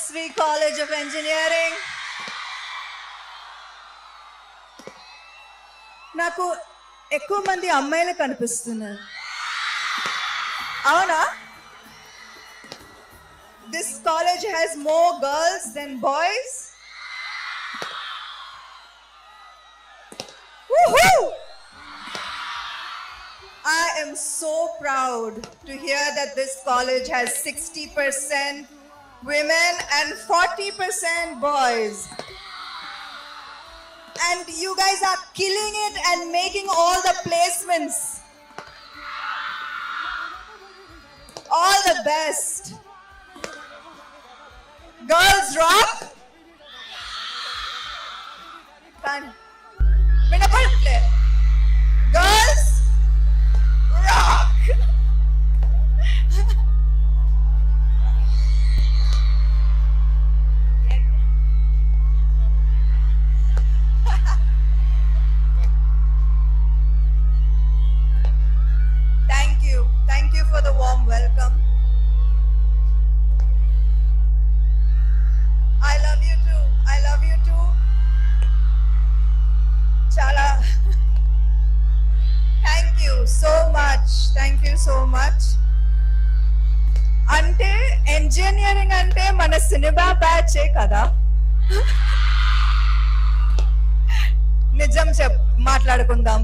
SV College of Engineering. నాకు ఎక్కువ మంది అమ్మాయిలు కనిపిస్తున్నారు. అవునా? This college has more girls than boys. Woohoo! I am so proud to hear that this college has 60% women and 40% boys. And you guys are killing it and making all the placements. All the best. Girls rock. Girls rock. Thank you for the warm welcome. I love you too. Chala. Thank you so much. అంటే engineering అంటే మన cinema బ్యాచే కదా. నిజం మాట్లాడుకుందాం.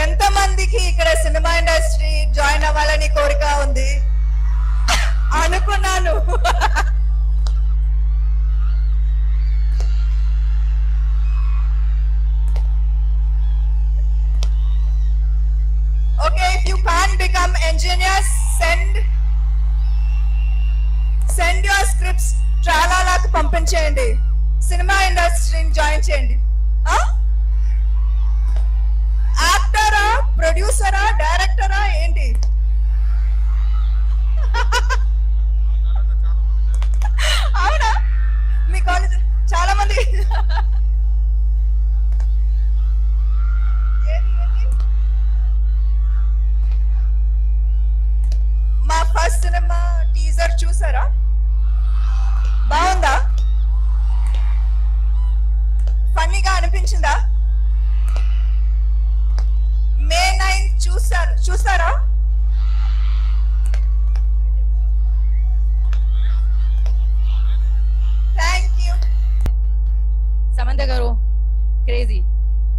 ఎంతమందికి ఇక్కడ cinema industry join అవ్వాలని కోరిక ఉంది అనుకున్నాను. Okay, if you can't become engineers, send your scripts ట్రాలాలకు పంపించేయండి. సినిమా ఇండస్ట్రీని జాయిన్ చేయండి. యాక్టరా, ప్రొడ్యూసరా, డైరెక్టరా ఏంటి? అవునా? మీ కాలేజ్ చాలా మంది. మా ఫస్ట్ సినిమా టీజర్ చూసారా? బాగుందా? ఫన్నీగా అనిపించిందా? మే 9 చూసారా? Thank you. సమంత గారు క్రేజీ,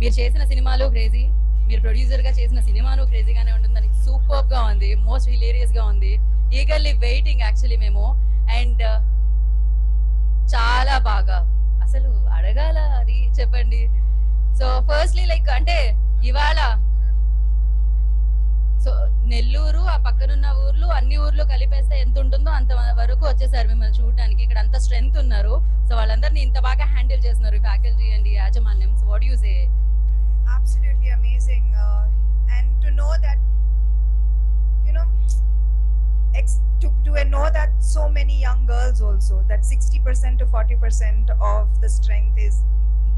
మీరు చేసిన సినిమాలు క్రేజీ, మీరు ప్రొడ్యూసర్ గా చేసిన సినిమాను క్రేజీగానే ఉంటుందని సూపర్ గా ఉంది, మోస్ట్ హిలేరియస్ గా ఉంది. ఈగర్లీ వెయిటింగ్ యాక్చువల్లీ మేము. అండ్ చాలా బాగా అసలు అడగాల అది చెప్పండి. సో ఫస్ట్లీ లైక్ అంటే ఇవాళ సో నెల్లూరు ఆ పక్కనున్న ఊర్లు అన్ని ఊర్లు కలిపేస్తే ఎంత ఉంటుందో అంత వరకు వచ్చేసారు మిమ్మల్ని చూడడానికి. ఇక్కడ అంత స్ట్రెంగ్త్ ఉన్నారు. సో వాళ్ళందరినీ ఇంత బాగా హ్యాండిల్ చేస్తున్నారు ఫ్యాకల్టీ అండ్ యాజమాన్యం. So what you say? Absolutely amazing, and to know that, you know, to know that so many young girls also, that 60% to 40% of the strength is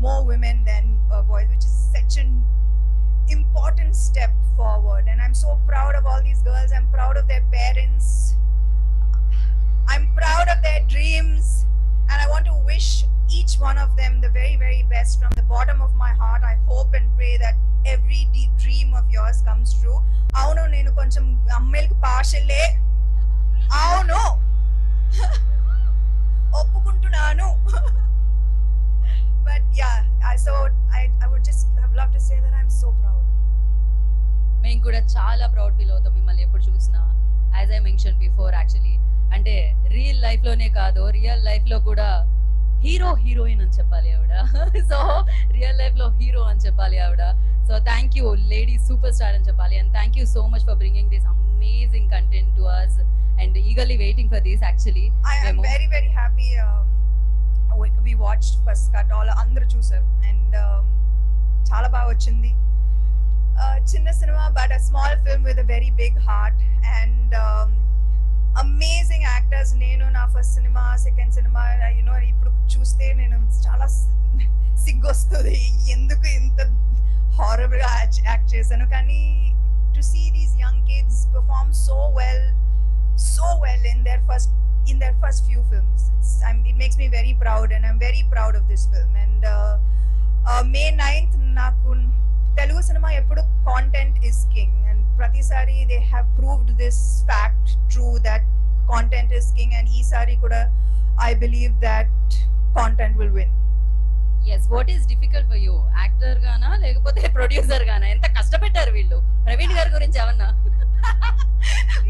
more women than boys, which is such an important step forward. And I'm so proud of all these girls. I'm proud of their parents. I'm proud of their dreams, and I want to wish each one of them the very, very best from the bottom of my heart. I hope and pray that every dream of yours comes true. Avunu nenu koncham ammailiki partially avunu oppukuntunanu. But yeah, I would just love to say that I'm so proud. మేము కూడా చాలా proud feel అవుతాం మిమ్మల్ని ఎప్పుడు చూసినా. As I mention before actually అంటే real life లోనే కాదు, రియల్ లైఫ్ లో కూడా హీరోయిన్ అని చెప్పాలి ఆవిడ. సో రియల్ లైఫ్ లో హీరో అని చెప్పాలి ఆవిడ. So thank you lady super star అని చెప్పాలి. And thank you so much for bringing this amazing content to us and eagerly waiting for this actually. I am very, very happy. We watched first cut, all అందరూ చూసారు, and చాలా బాగా వచ్చింది. చిన్న cinema but a small film with a very big heart, and amazing actors. నేను నా first cinema, second cinema, ఇప్పుడు చూస్తే నేను చాలా సిగ్గొస్తుంది ఎందుకు ఇంత హారబుల్ గా యాక్ట్ చేశాను. కానీ to see these young kids perform so well in their first in their first few films. It makes me very proud, and I'm very proud of this film. And May 9th, నాకు తెలుగు సినిమా ఎప్పుడు content is king, and ప్రతిసారి they have proved this fact true that content is king, and ఈసారి కూడా I believe that content will win. Yes, what is difficult for you, actor గానా లేకపోతే producer గానా? ఎంత కష్టపెట్టారు వీళ్ళు. ప్రవీణ్ గారి గురించి ఏమన్నా?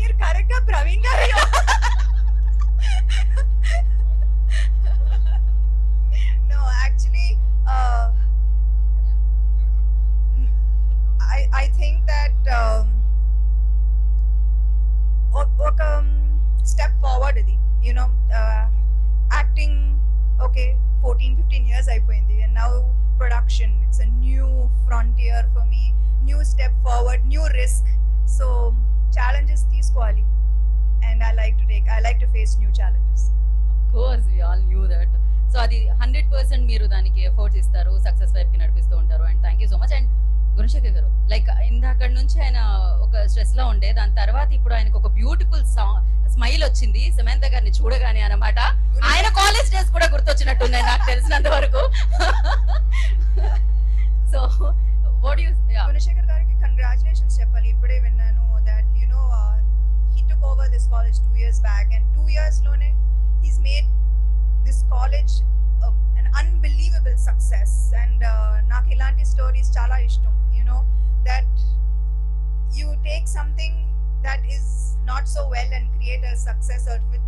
మీరు కరెక్ట్ గా ప్రవీణ్ గారు no actually I think that ఒక step forward ఇది, you know, acting okay 14-15 years అయిపోయింది, and now production, it's a new frontier for me, new step forward, new risk, so challenges తీసుకోవాలి, and I like to face new challenges. Of course, we all knew that. So అది 100% మీరు దానికి efforts ఇస్తారు, success వైపుకి నడిపిస్తూ ఉంటారు. And thank you so much. And Gunasekhar గారు, like ఇందాక నుంచి ఆయన ఒక స్ట్రెస్ లో ఉండే, దాని తర్వాత ఇప్పుడు ఆయనకు ఒక బ్యూటిఫుల్ స్మైల్ వచ్చింది సమంత గారిని చూడగానే అన్నమాట. ఆయన కాలేజ్ డేస్ కూడా గుర్తొచ్చినట్టున్నాయి నాకు తెలిసినంత వరకు. సో వాట్ యు గుణశేఖర్ గారికి కంగ్రాచులేషన్స్ చెప్పాలి. ఇప్పుడే విన్నాను that you know he took over this college 2 years back, and 2 years లోనే he's made this college an unbelievable success, and నాకు ఇలాంటి స్టోరీస్ చాలా ఇష్టం, you know, that you take something that is not so well and create a success out with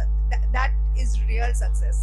that is real success.